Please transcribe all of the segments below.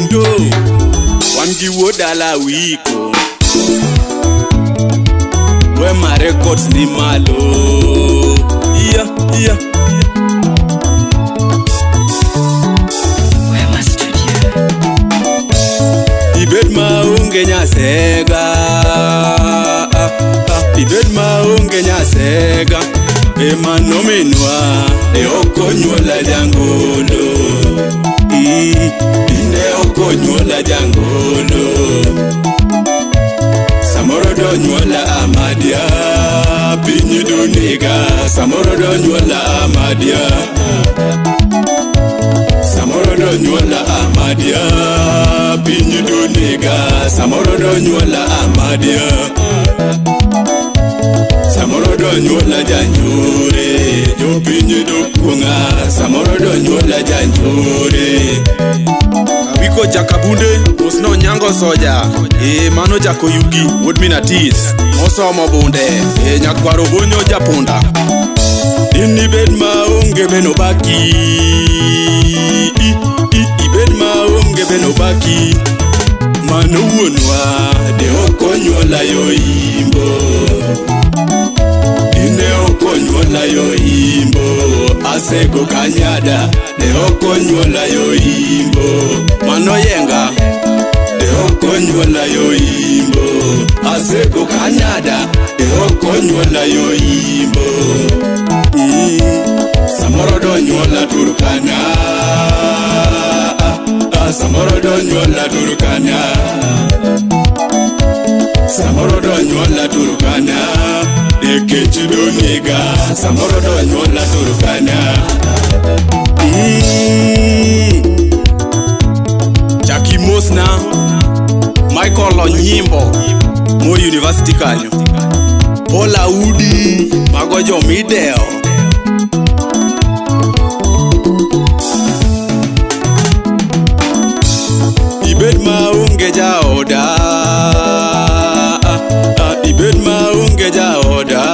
kendo Wangi wodala wiko Where my records ni malo Yeah Wema Studio Ibed maunge nyasega Ibed maunge nyasega Ema nominwa okonywola jangolo Ine okonywola jangolo Samoro donywola amadia Pinyi duniga Samoro donywola amadia Samoro donywola amadia Pinyi duniga Samoro donywola amadia Samoro donywola janjure Jo pinyi dokunga Samoro donywola janjure Wiko jakabunde Osno nyango soja Mano jako yugi Wood minatis Oso mobunde Nyakwaro bonyo japunda Dini bed maunge benobaki Ibed maunge benobaki Mano uonwa De okonywola yo imbo Ine okonywola yo imbo Asego kanyada De okonywola yo imbo Mano yenga De okonywola yo imbo Asego kanyada De okonywola yo imbo Samoro donywola Turkana Samoro donywola Turkana Samoro donywola Turkana Ekechi doniga Samoro donywola Turkana Jackie Mosna Michael Onyimbo Mo University kanyo Paula Udi Magojo Mideo Ibed maunge jaoda Ibed maunge jaoda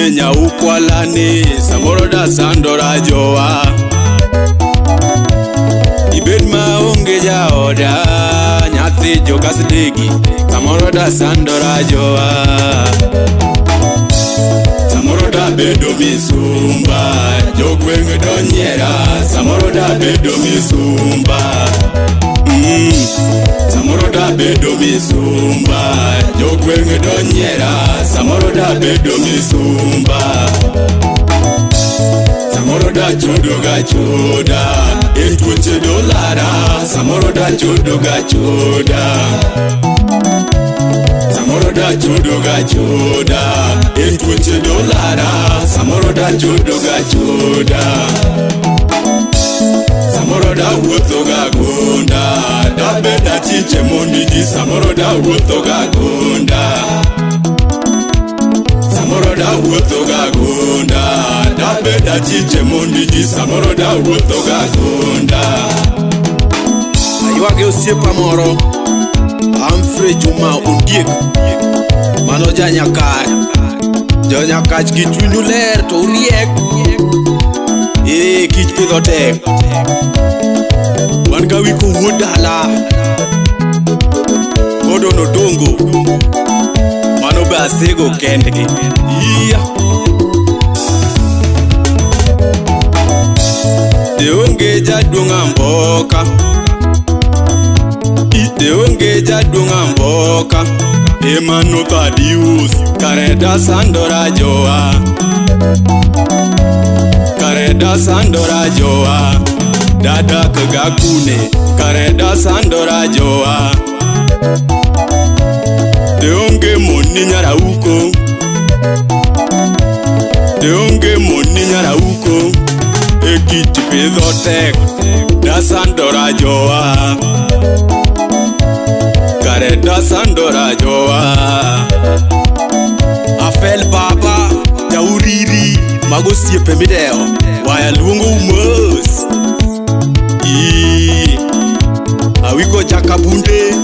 Enya ukwalani Samoro da sandora joa Ibed maunge jaoda Nyathi jokasidegi Samoro da sandora joa Samoro da bedo misumba Jogwenge donyera Samoro da bedo misumba Samoro da bedo misumba Jogwenge donyera Samoro da bedo misumba Samoro da chodo ga choda Etweche dolara Samoro da chodo ga choda Samoro da chodo ga choda Etweche dolara Samoro da chodo ga choda Samoro da wuotho ga gonda Da beda chiche mondiji Samoro da wuotho ga gonda Samoro da wuotho ga gonda Da beda chiche mondiji Samoro da wuotho ga gonda Ayuage osiepa moro Amfre Juma Ondiek Mano janyakach Janyakach ki chunyu ler to uriek Kich pidho tek Wan ka wiko wuod dala Kodo no dongo Mano be asego kendgi De onge jaduong' amboka De onge jaduong' amboka Emano thadius Kareda sandora joa Kareda sandora joa Dada kagakune Kareda sandora joa De onge moni nyara uko De onge moni nyara uko Ekiti pidho tek Da sandora joa Kareda sandora joa Afel baba Jauriri Mago siepe mideo Waya luongo umos Awiko jakabunde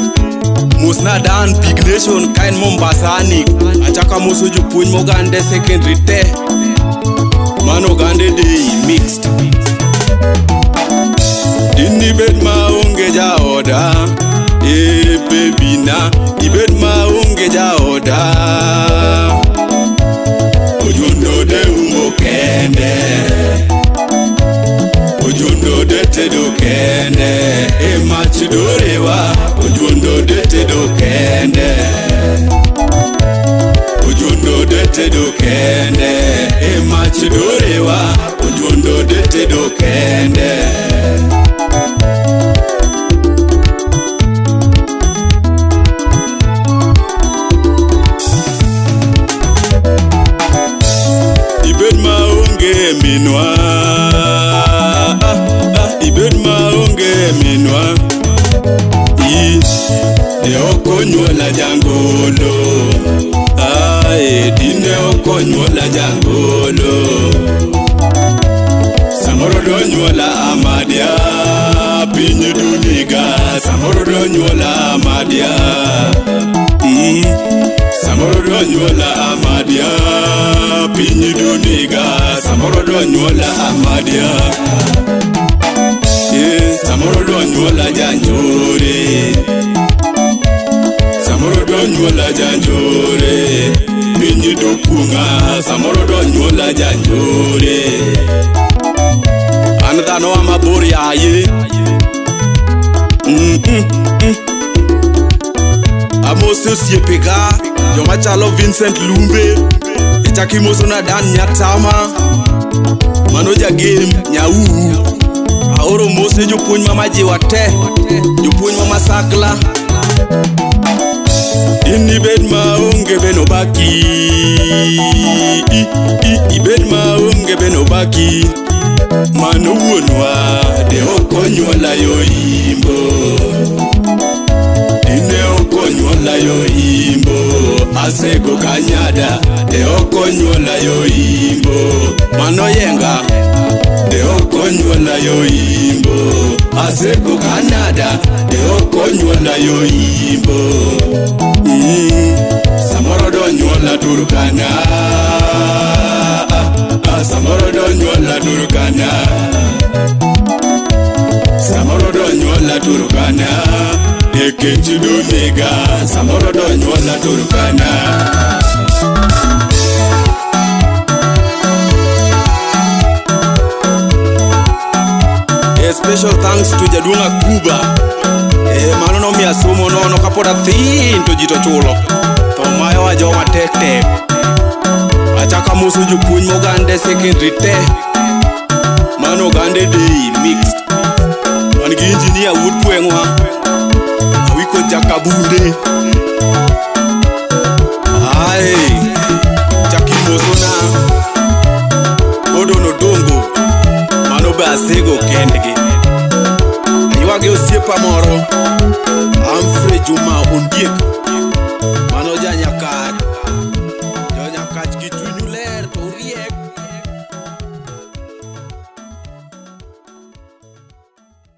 Musna dan Big Nation kain Mombasani Achaka moso jopuny mogande secondary te Mano gande day mixed Ini bed maonge jaoda, baby na ibed maonge jaoda. Ojundo de umo kende, ojundo de tedo kende, machidorewa. Ojundo de tedo kende, ojundo de tedo kende, machidorewa. Ojundo de tedo kende. Ibed maonge minwa, ibed maonge minwa. Ne okonyola jangolo, dine okonyola jangolo. Samoro donyola amadia, pinyi duniga. Samoro donyola amadia, samoro donyola amadia, pinyi duniga. Samoro donyola amadia, samoro donyola janjore, samoro donyola janjore, pinyi dukunga. Samoro donyola janjore. Anadano amabori aye, Amose siepega, Jomachalo Vincent Lumbe, Ichakimoso na Dan Nyatama, Manoja game nyau. Aoro mose jopuonj mama jiwate, jopuonj mama sakla. Ini bed maonge benobaki, ibed maonge benobaki. Mano wuonwa de okonyola yo imbo, ine okonyola yo imbo. Asego kanyada de okonyola yo imbo. Mano yenga de okonyola yo imbo. Asego Canada de okonyola yo imbo. Samoro donyola Turkana, samoro donyola Turkana, samoro donyola Turkana. Ekechi duniga, samoro donyola Turkana. A special thanks to Jadunga Kuba. Mano no mi asumo no kapoda thin to jito chulo. To mayo wa joma tek tek. Achaka musu jupuny mogande secondary te. Mano gande day mixed. Wangi engineer wood puengwa. Awiko jakabunde. Aye. Jaki musu na. Odo no dongo. Mano ba asego kendege. Ayuage osiepa moro. Humphrey Juma Ondiek.